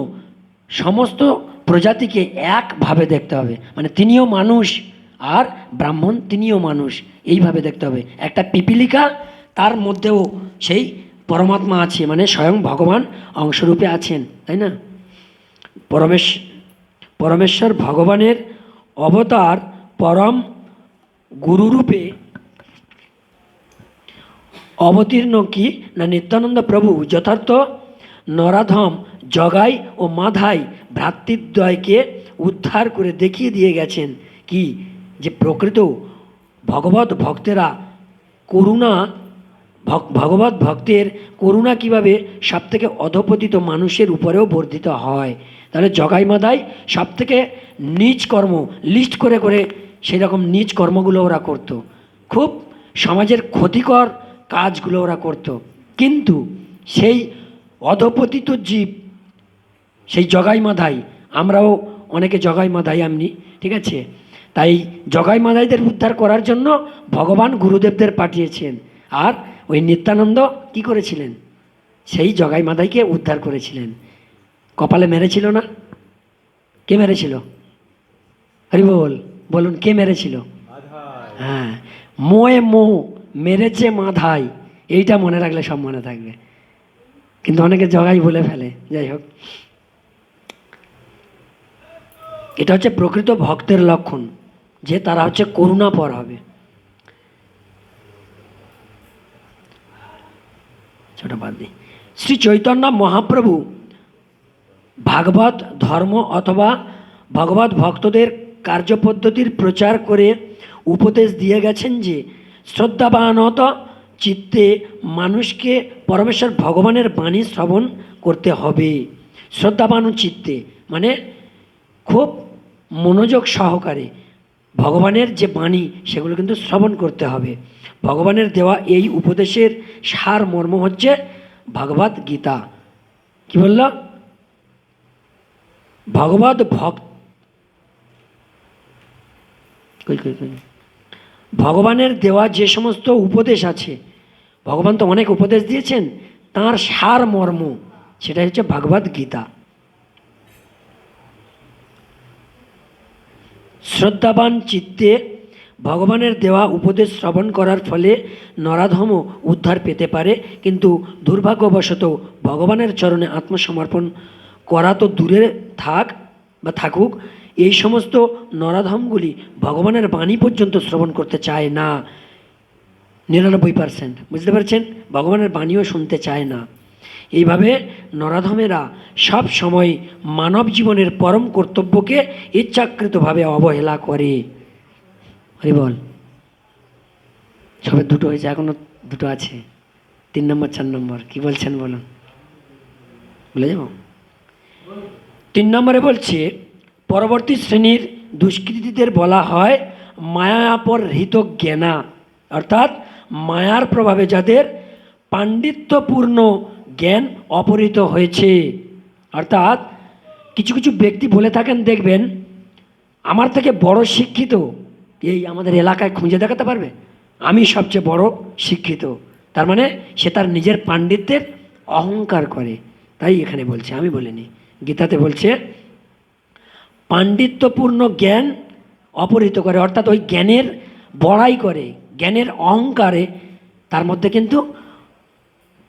সমস্ত প্রজাতিকে একভাবে দেখতে হবে, মানে তিনিও মানুষ, আর ব্রাহ্মণ তিনিও মানুষ, এইভাবে দেখতে হবে। একটা পিপীলিকা, তার মধ্যেও সেই পরমাত্মা আছে, মানে স্বয়ং ভগবান অংশরূপে আছেন, তাই না? পরমেশ্বর ভগবানের অবতার পরম গুরুরূপে অবতীর্ণ কি না নিত্যানন্দ প্রভু যথার্থ নরাধম জগাই ও মাধাই ভ্রাতৃদ্বয়কে উদ্ধার করে দেখিয়ে দিয়ে গেছেন কি, যে প্রকৃত ভগবত ভক্তেরা করুণা, ভগবত ভক্তের করুণা কীভাবে সব থেকে অধপতিত মানুষের উপরেও বর্ধিত হয়। তাহলে জগাই মাধাই সব থেকে নীচ কর্ম লিস্ট করে করে সেই রকম নীচ কর্মগুলো ওরা করত, খুব সমাজের ক্ষতিকর কাজগুলো ওরা করত। কিন্তু সেই অধপতিত জীব, সেই জগাই মাধাই, আমরাও অনেকে জগাই মাধাই এমনি, ঠিক আছে, তাই জগাই মাধাইদের উদ্ধার করার জন্য ভগবান গুরুদেবদের পাঠিয়েছেন। আর ওই নিত্যানন্দ কি করেছিলেন? সেই জগাই মাধাইকে উদ্ধার করেছিলেন। কপালে মেরেছিল না? কে মেরেছিল? হরি বল, বলুন কে মেরেছিল? হ্যাঁ, মোয়ে মোহ মেরেছে মাধাই, এইটা মনে রাখলে সব মনে থাকবে। কিন্তু অনেকে জগাই বলে ফেলে। যাই হোক, এটা হচ্ছে প্রকৃত ভক্তের লক্ষণ, যে তারা হচ্ছে করুণাপর হবে। ছোট বাদ দিই। শ্রী চৈতন্য মহাপ্রভু ভাগবত ধর্ম অথবা ভগবত ভক্তদের কার্যপদ্ধতির প্রচার করে উপদেশ দিয়ে গেছেন যে শ্রদ্ধাবানত চিত্তে মানুষকে পরমেশ্বর ভগবানের বাণী শ্রবণ করতে হবে। শ্রদ্ধাবান চিত্তে মানে খুব মনোযোগ সহকারে ভগবানের যে বাণী সেগুলো কিন্তু শ্রবণ করতে হবে। ভগবানের দেওয়া এই উপদেশের সার মর্ম হচ্ছে ভগবদ গীতা। কি বলল? ভগবত ভগবানের দেওয়া যে সমস্ত উপদেশ আছে, ভগবান তো অনেক উপদেশ দিয়েছেন, তার সার মর্ম সেটা হচ্ছে ভগবদ গীতা। শ্রদ্ধাবান চিত্তে ভগবানের দেওয়া উপদেশ শ্রবণ করার ফলে নরাধম উদ্ধার পেতে পারে, কিন্তু দুর্ভাগ্যবশত ভগবানের চরণে আত্মসমর্পণ করা তো দূরে থাকুক, এই সমস্ত নরাধমগুলি ভগবানের বাণী পর্যন্ত শ্রবণ করতে চায় না। 99%। বুঝতে পারছেন? ভগবানের বাণীও শুনতে চায় না। এইভাবে নরাধমেরা সব সময় মানব জীবনের পরম কর্তব্যকে ইচ্ছাকৃতভাবে অবহেলা করে। হরি বল। সবে দুটো হয়েছে, এখনো দুটো আছে, 3 নম্বর 4 নম্বর। কি বলছেন বলুন? বলে যাব। 3 নম্বরে বলছে, পরবর্তী শ্রেণীর দুষ্কৃতীদের বলা হয় মায়াপর হৃত জ্ঞানা, অর্থাৎ মায়ার প্রভাবে যাদের পাণ্ডিত্যপূর্ণ জ্ঞান অপহৃত হয়েছে। অর্থাৎ কিছু কিছু ব্যক্তি বলে থাকেন, দেখবেন আমার থেকে বড় শিক্ষিত এই আমাদের এলাকায় খুঁজে দেখাতে পারবে, আমি সবচেয়ে বড় শিক্ষিত। তার মানে সে তার নিজের পাণ্ডিত্যের অহংকার করে। তাই এখানে বলছে, আমি বলিনি, গীতাতে বলছে পাণ্ডিত্যপূর্ণ জ্ঞান অপহৃত করে, অর্থাৎ ওই জ্ঞানের বড়াই করে, জ্ঞানের অহংকারে তার মধ্যে কিন্তু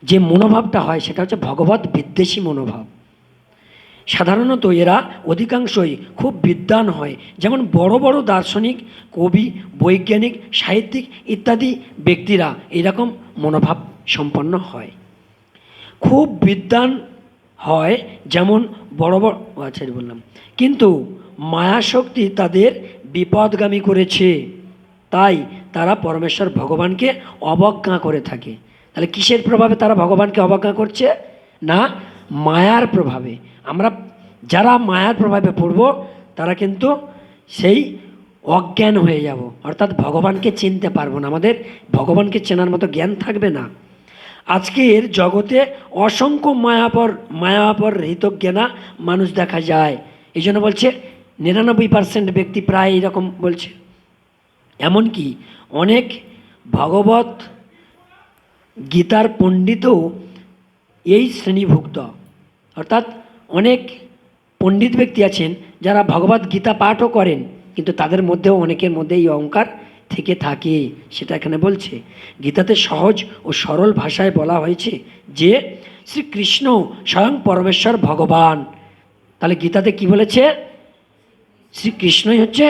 যে মনোভাবটা হয় সেটা হচ্ছে ভগবত বিদ্বেষী মনোভাব। সাধারণত এরা অধিকাংশই খুব বিদ্বান হয়, যেমন বড় বড় দার্শনিক, কবি, বৈজ্ঞানিক, সাহিত্যিক ইত্যাদি ব্যক্তিরা এরকম মনোভাব সম্পন্ন হয়, খুব বিদ্বান হয়, যেমন বড় বড়, আচ্ছা বললাম। কিন্তু মায়াশক্তি তাদের বিপদগামী করেছে, তাই তারা পরমেশ্বর ভগবানকে অবজ্ঞা করে থাকে। তাহলে কিসের প্রভাবে তারা ভগবানকে অবজ্ঞা করছে? না, মায়ার প্রভাবে। আমরা যারা মায়ার প্রভাবে পড়ব তারা কিন্তু সেই অজ্ঞান হয়ে যাব, অর্থাৎ ভগবানকে চিনতে পারবো না, আমাদের ভগবানকে চেনার মতো জ্ঞান থাকবে না। আজকের জগতে অসংখ্য মায়াপর হৃতজ্ঞানা মানুষ দেখা যায়। এই জন্য বলছে 99% ব্যক্তি প্রায় এরকম বলছে। এমনকি অনেক ভগবত গীতার পণ্ডিতও এই শ্রেণীভুক্ত, অর্থাৎ অনেক পণ্ডিত ব্যক্তি আছেন যারা ভগবত গীতা পাঠও করেন, কিন্তু তাদের মধ্যেও অনেকের মধ্যে এই অহংকার থেকে থাকে। সেটা এখানে বলছে। গীতাতে সহজ ও সরল ভাষায় বলা হয়েছে যে শ্রীকৃষ্ণ স্বয়ং পরমেশ্বর ভগবান। তাহলে গীতাতে কি বলেছে? শ্রীকৃষ্ণই হচ্ছে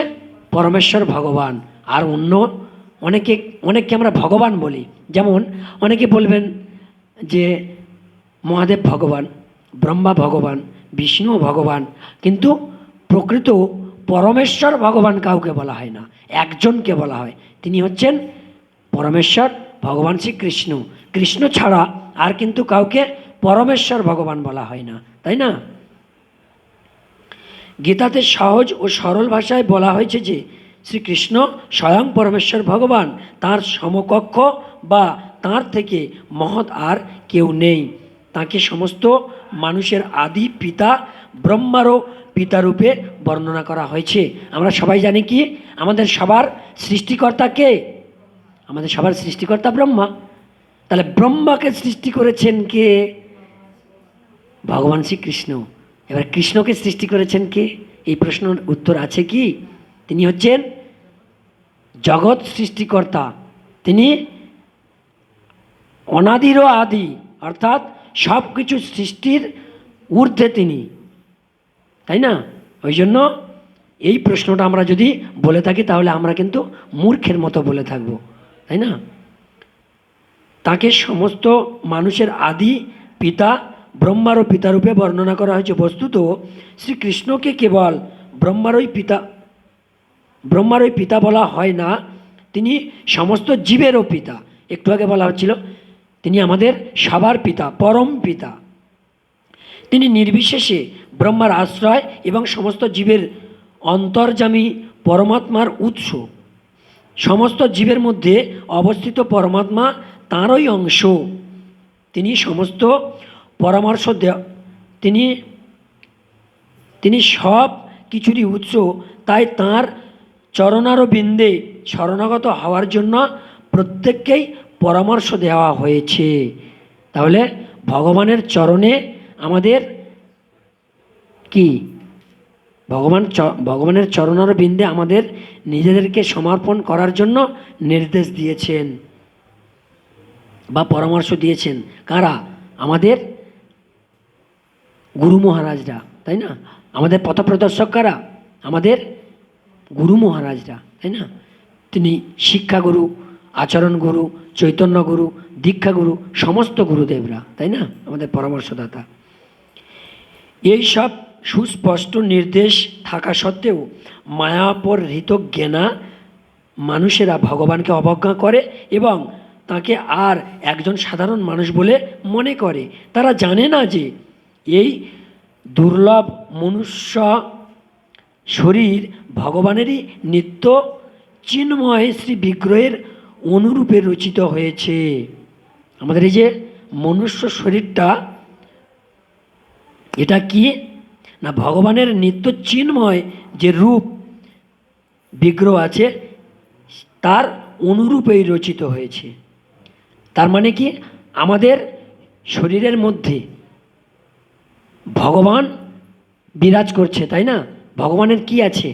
পরমেশ্বর ভগবান। আর অন্য অনেককে আমরা ভগবান বলি, যেমন অনেকে বলবেন যে মহাদেব ভগবান, ব্রহ্মা ভগবান, বিষ্ণু ভগবান, কিন্তু প্রকৃত পরমেশ্বর ভগবান কাউকে বলা হয় না, একজনকে বলা হয়, তিনি হচ্ছেন পরমেশ্বর ভগবান শ্রীকৃষ্ণ। কৃষ্ণ ছাড়া আর কিন্তু কাউকে পরমেশ্বর ভগবান বলা হয় না, তাই না? গীতাতে সহজ ও সরল ভাষায় বলা হয়েছে যে শ্রীকৃষ্ণ স্বয়ং পরমেশ্বর ভগবান, তার সমকক্ষ বা তার থেকে মহৎ আর কেউ নেই। তাকে সমস্ত মানুষের আদি পিতা, ব্রহ্মারও পিতারূপে বর্ণনা করা হয়েছে। আমরা সবাই জানি কি আমাদের সবার সৃষ্টিকর্তা কে? আমাদের সবার সৃষ্টিকর্তা ব্রহ্মা। তাহলে ব্রহ্মাকে সৃষ্টি করেছেন কে? ভগবান শ্রীকৃষ্ণ। এবার কৃষ্ণকে সৃষ্টি করেছেন কে? এই প্রশ্নের উত্তর আছে কি? তিনি হচ্ছেন জগৎ সৃষ্টিকর্তা, তিনি অনাদিরও আদি, অর্থাৎ সব কিছু সৃষ্টির ঊর্ধ্বে তিনি, তাই না? ওই জন্য এই প্রশ্নটা আমরা যদি বলে থাকি তাহলে আমরা কিন্তু মূর্খের মতো বলে থাকবো, তাই না? তাকে সমস্ত মানুষের আদি পিতা, ব্রহ্মারও পিতারূপে বর্ণনা করা হয়েছে। বস্তুত শ্রীকৃষ্ণকে কেবল ব্রহ্মারই পিতা বলা হয় না, তিনি সমস্ত জীবেরও পিতা। একটু আগে বলা হচ্ছিল তিনি আমাদের সবার পিতা, পরম পিতা। তিনি নির্বিশেষে ব্রহ্মার আশ্রয় এবং সমস্ত জীবের অন্তর্যামী পরমাত্মার উৎস। সমস্ত জীবের মধ্যে অবস্থিত পরমাত্মা তাঁরই অংশ। তিনি সমস্ত পরামর্শ তিনি সব কিছুরই উৎস। তাই তাঁর চরণারবিন্দে শরণাগত হওয়ার জন্য প্রত্যেককেই পরামর্শ দেওয়া হয়েছে। তাহলে ভগবানের চরণে আমাদের কি, ভগবানের চরণারবিন্দে আমাদের নিজেদেরকে সমর্পণ করার জন্য নির্দেশ দিয়েছেন বা পরামর্শ দিয়েছেন। কারা? আমাদের গুরু মহারাজরা, তাই না? আমাদের পথপ্রদর্শক কারা? আমাদের গুরু মহারাজরা, তাই না? তিনি শিক্ষাগুরু আচরণ গুরু, চৈতন্য গুরু, দীক্ষা গুরু, সমস্ত গুরুদেবরা, তাই না, আমাদের পরামর্শদাতা। এই সব সুস্পষ্ট নির্দেশ থাকা সত্ত্বেও মায়াপহৃত জ্ঞানা মানুষেরা ভগবানকে অবজ্ঞা করে এবং তাকে আর একজন সাধারণ মানুষ বলে মনে করে। তারা জানে না যে এই দুর্লভ মনুষ্য শরীর ভগবানেরই নিত্য চিন্ময় শ্রী বিগ্রহের অনুরূপে রচিত হয়েছে। আমাদের এই যে মনুষ্য শরীরটা, এটা কি না ভগবানের নিত্য চিন্ময় যে রূপ বিগ্রহ আছে তার অনুরূপেই রচিত হয়েছে। তার মানে কি, আমাদের শরীরের মধ্যে ভগবান বিরাজ করছে, তাই না। ভগবানের কি আছে,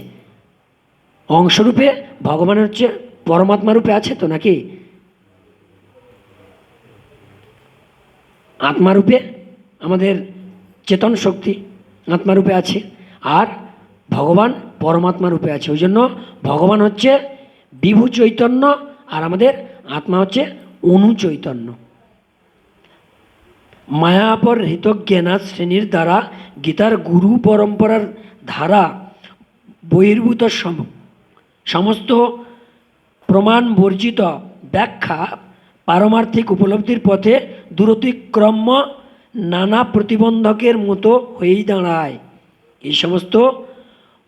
অংশরূপে ভগবানের হচ্ছে পরমাত্মা রূপে আছে তো, নাকি আত্মারূপে আমাদের চেতন শক্তি আত্মারূপে আছে, আর ভগবান পরমাত্মা রূপে আছে। ওই জন্য ভগবান হচ্ছে বিভু চৈতন্য আর আমাদের আত্মা হচ্ছে অনু চৈতন্য। মায়াপর হৃতজ্ঞানা শ্রেণীর দ্বারা গীতার গুরু পরম্পরার ধারা বহির্ভূত সমস্ত প্রমাণ বর্জিত ব্যাখ্যা পারমার্থিক উপলব্ধির পথে দূরতিক্রম্য নানা প্রতিবন্ধকের মতো হয়েই দাঁড়ায়। এই সমস্ত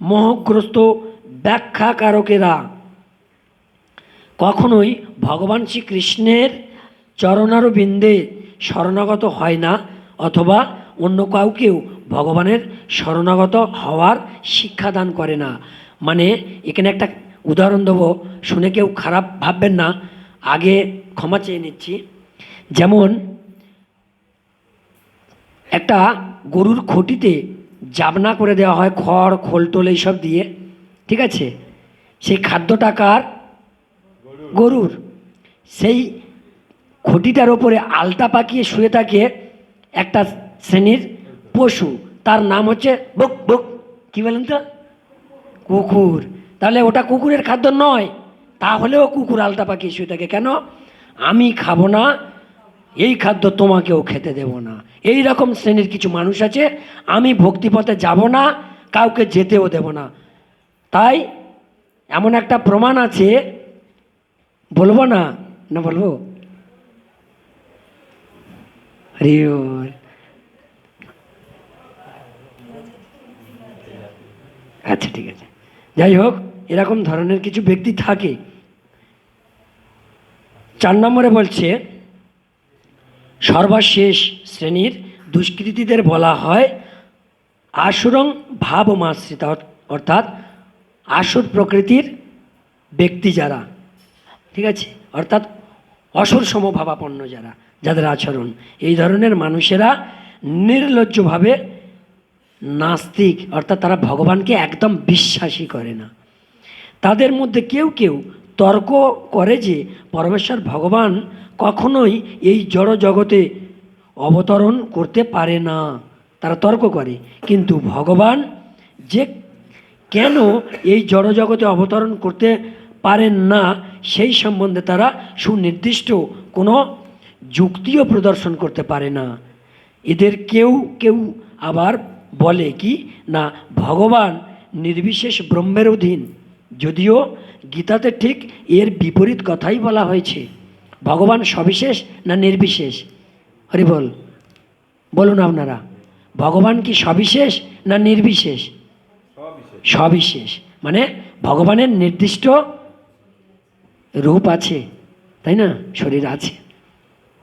মোহগ্রস্ত ব্যাখ্যাকারকেরা কখনোই ভগবান শ্রীকৃষ্ণের চরণারবিন্দে শরণাগত হয় না, অথবা অন্য কাউকেও ভগবানের শরণাগত হওয়ার শিক্ষাদান করে না। মানে এখানে একটা উদাহরণ দেবো, শুনে কেউ খারাপ ভাববেন না, আগে ক্ষমা চেয়ে নিচ্ছি। যেমন একটা গরুর খুঁটিতে জাবনা করে দেওয়া হয় খড় খোলটোল এইসব দিয়ে, ঠিক আছে, সেই খাদ্যটা কার, গরুর। সেই খুঁটিটার ওপরে আলতা পাকিয়ে শুয়ে থাকে একটা শ্রেণীর পশু, তার নাম হচ্ছে বুক বুক, কী বলেন তো, কুকুর। তাহলে ওটা কুকুরের খাদ্য নয়, তাহলেও কুকুর আলতা পাকিয়ে শুয়ে থাকে কেন, আমি খাবো না এই খাদ্য, তোমাকেও খেতে দেব না। এই রকম শ্রেণীর কিছু মানুষ আছে, আমি ভক্তিপথে যাব না, কাউকে যেতেও দেব না। তাই এমন একটা প্রমাণ আছে, বলবো না, না বলবো, আচ্ছা ঠিক আছে, যাই হোক, এরকম ধরনের কিছু ব্যক্তি থাকে। 4 নম্বরে বলছে, সর্বশেষ শ্রেণীর দুষ্কৃতীদের বলা হয় আসুরং ভাবমাশ্রিত, অর্থাৎ আসুর প্রকৃতির ব্যক্তি যারা, ঠিক আছে, অর্থাৎ অসুর সমভাবাপন্ন যারা, যাদের আচরণ, এই ধরনের মানুষেরা নির্লজ্জভাবে নাস্তিক, অর্থাৎ তারা ভগবানকে একদম বিশ্বাসই করে না। তাদের মধ্যে কেউ কেউ তর্ক করে যে পরমেশ্বর ভগবান কখনোই এই জড় জগতে অবতরণ করতে পারে না, তারা তর্ক করে। কিন্তু ভগবান যে কেন এই জড় জগতে অবতরণ করতে পারেন না সেই সম্বন্ধে তারা সুনির্দিষ্ট কোনো যুক্তিও প্রদর্শন করতে পারে না। এদের কেউ কেউ আবার বলে কি না, ভগবান নির্বিশেষ ব্রহ্মের অধীন, যদিও গীতাতে ঠিক এর বিপরীত কথাই বলা হয়েছে। ভগবান সবিশেষ না নির্বিশেষ, হরি বল, বলুন আপনারা, ভগবান কি সবিশেষ না নির্বিশেষ? সবিশেষ, মানে ভগবানের নির্দিষ্ট রূপ আছে, তাই না, শরীর আছে।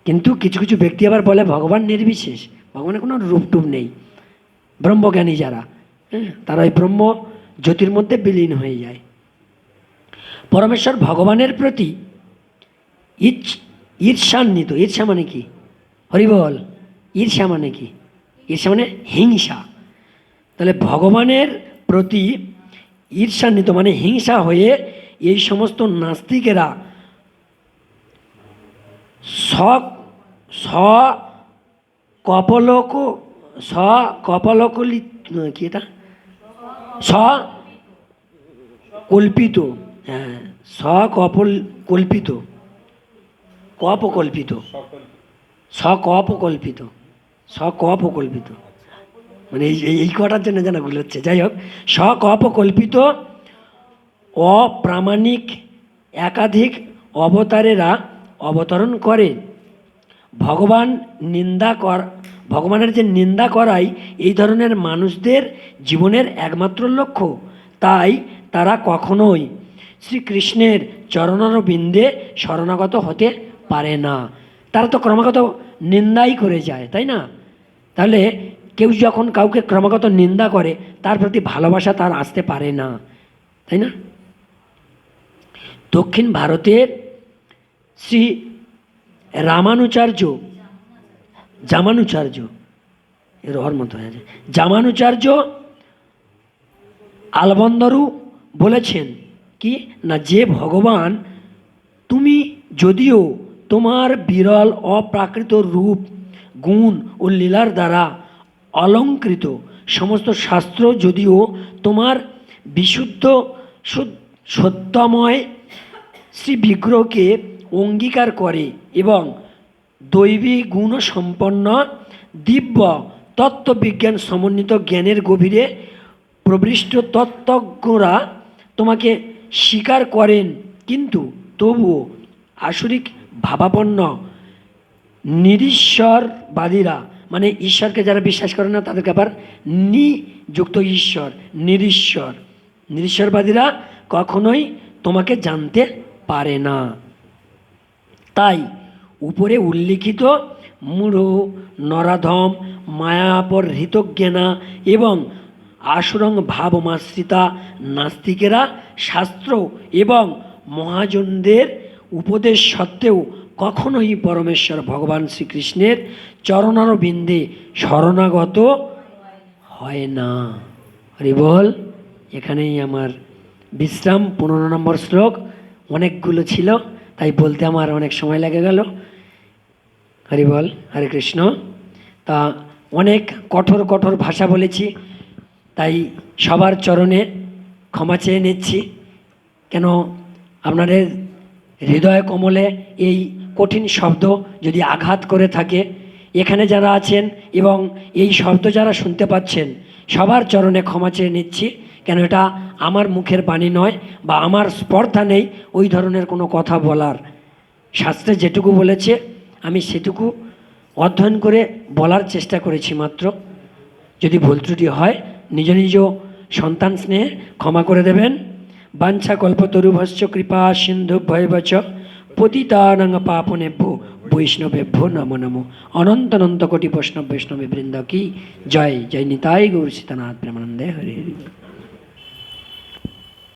কিন্তু কিছু কিছু ব্যক্তি আবার বলে ভগবান নির্বিশেষ, ভগবানের কোনো রূপ টুপ নেই। ব্রহ্মজ্ঞানী যারা, তারা ওই ব্রহ্ম জ্যোতির মধ্যে বিলীন হয়ে যায়। পরমেশ্বর ভগবানের প্রতি ঈর্ষান্বিত, ঈর্ষা মানে কি, হরি বল, ঈর্ষা মানে কি, ঈর্ষা মানে হিংসা। তাহলে ভগবানের প্রতি ঈর্ষান্বিত মানে হিংসা হয়ে এই সমস্ত নাস্তিকেরা কপলকলি কি এটা, কল্পিত, হ্যাঁ, কল্পিত কপকল্পিত, সকপকল্পিত, সকপকল্পিত, মানে এই কটার জন্য যেন ভুল হচ্ছে। যাই হোক, সকপকল্পিত অপ্রামাণিক একাধিক অবতারেরা অবতরণ করে। ভগবানের যে নিন্দা করাই এই ধরনের মানুষদের জীবনের একমাত্র লক্ষ্য। তাই তারা কখনোই শ্রীকৃষ্ণের চরণারবিন্দে শরণাগত হতে পারে না। তারা তো ক্রমাগত নিন্দাই করে যায়, তাই না? তাহলে কেউ যখন কাউকে ক্রমাগত নিন্দা করে তার প্রতি ভালোবাসা তার আসতে পারে না, তাই না? দক্ষিণ ভারতের শ্রী জামানুচার্য এর ওর মতো হয়ে যায়, জামানুচার্য আলবন্দরু বলেছেন কি না, যে ভগবান তুমি যদিও তোমার বিরল অপ্রাকৃত রূপ, গুণ ও লীলার দ্বারা অলঙ্কৃত, সমস্ত শাস্ত্র যদিও তোমার বিশুদ্ধ সত্যময় শ্রী বিগ্রহকে অঙ্গীকার করে এবং দৈবী গুণ সম্পন্ন দিব্য তত্ত্ববিজ্ঞান সমন্বিত জ্ঞানের গভীরে প্রবিষ্ট তত্ত্বজ্ঞরা তোমাকে স্বীকার করেন, কিন্তু তবুও আসরিক ভাবাপন্ন নিরীশ্বরবাদীরা, মানে ঈশ্বরকে যারা বিশ্বাস করে না তাদেরকে আবার নিযুক্ত ঈশ্বর, নিরীশ্বরবাদীরা কখনোই তোমাকে জানতে পারে না। তাই উপরে উল্লিখিত মূঢ়, নরাধম, মায়াপর হৃতজ্ঞানা এবং আশুরং ভাবমাশ্রিতা নাস্তিকেরা শাস্ত্র এবং মহাজনদের উপদেশ সত্ত্বেও কখনোই পরমেশ্বর ভগবান শ্রীকৃষ্ণের চরণারবিন্দে শরণাগত হয় না। হরি বল। এখানেই আমার বিশ্রাম। 15 নম্বর শ্লোক, অনেকগুলো ছিল তাই বলতে আমার অনেক সময় লেগে গেল। হরি বল, হরে কৃষ্ণ। তা অনেক কঠোর কঠোর ভাষা বলেছি, তাই সবার চরণে ক্ষমা চেয়ে নিচ্ছি। কেন আপনাদের হৃদয় কমলে এই কঠিন শব্দ যদি আঘাত করে থাকে, এখানে যারা আছেন এবং এই শব্দ যারা শুনতে পাচ্ছেন সবার চরণে ক্ষমা চেয়ে নিচ্ছি। কেন এটা আমার মুখের বাণী নয় বা আমার স্পর্ধা নেই ওই ধরনের কোনো কথা বলার। শাস্ত্রে যেটুকু বলেছে আমি সেটুকু অধ্যয়ন করে বলার চেষ্টা করেছি মাত্র। যদি ভুল ত্রুটি হয় নিজ নিজ সন্তান স্নেহে ক্ষমা করে দেবেন। বাঞ্ছা কল্পতরুভশ্চ কৃপা সিন্ধু ভয়বচ পতিতানাং পাপনেভ্যো বৈষ্ণবেভ্যো নমো নমো। অনন্ত অনন্ত কোটি বৈষ্ণব বৈষ্ণবে বৃন্দ কি জয়। জয় নিতাই গৌর সীতানাথ প্রেমানন্দে হরি হরি।